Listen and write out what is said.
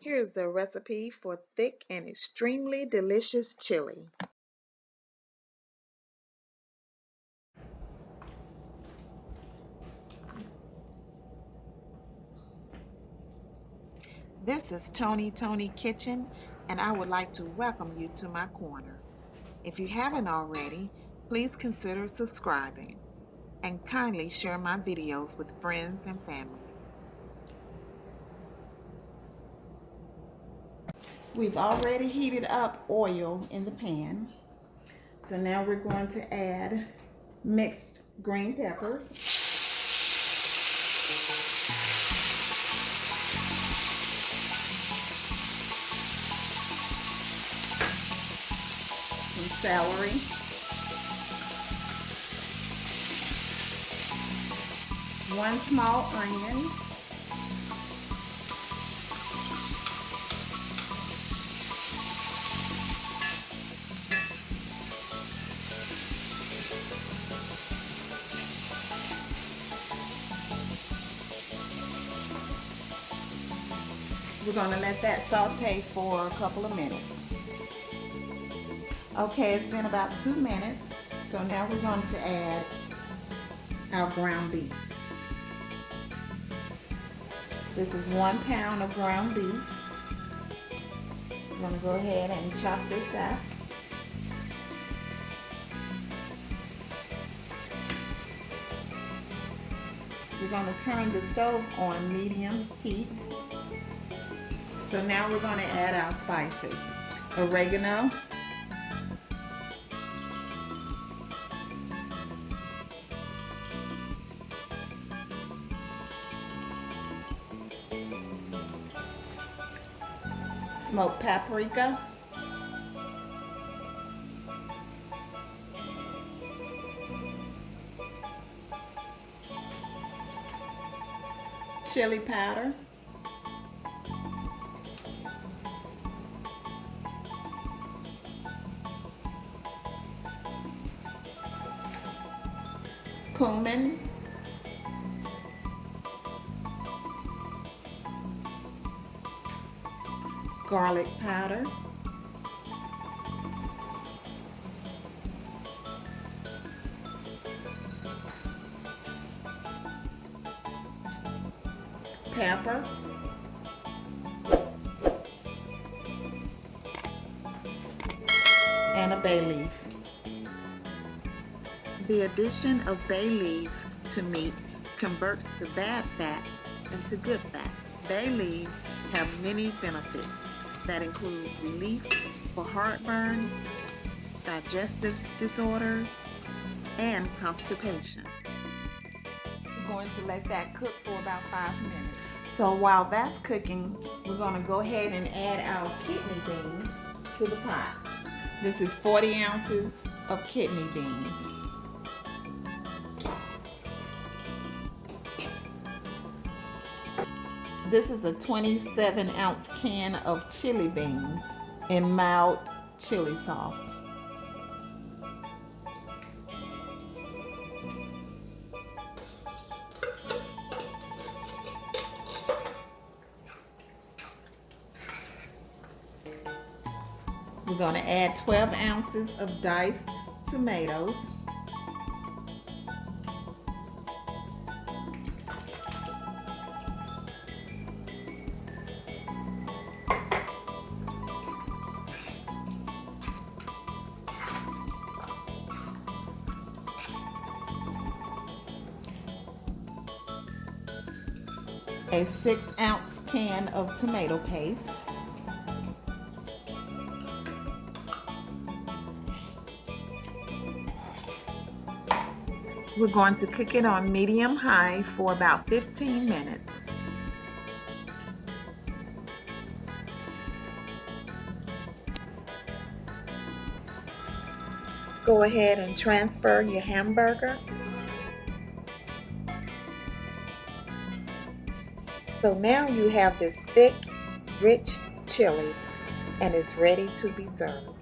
Here's a recipe for thick and extremely delicious chili. This is Tony Kitchen, and I would like to welcome you to my corner. If you haven't already, please consider subscribing and kindly share my videos with friends and family. We've already heated up oil in the pan. So now we're going to add mixed green peppers, some celery, one small onion, we're going to let that saute for a couple of minutes. Okay, it's been about 2 minutes, so now we're going to add our ground beef. This is 1 pound of ground beef. I'm going to go ahead and chop this up. We're going to turn the stove on medium heat. So now we're going to add our spices. Oregano, smoked paprika, chili powder, cumin, garlic powder, pepper, and a bay leaf. The addition of bay leaves to meat converts the bad fats into good fats. Bay leaves have many benefits that include relief for heartburn, digestive disorders, and constipation. We're going to let that cook for about 5 minutes. So while that's cooking, we're going to go ahead and add our kidney beans to the pot. This is 40 ounces of kidney beans. This is a 27-ounce can of chili beans in mild chili sauce. We're going to add 12 ounces of diced tomatoes. A 6-ounce can of tomato paste. We're going to cook it on medium-high for about 15 minutes. Go ahead and transfer your hamburger. So now you have this thick, rich chili, and it's ready to be served.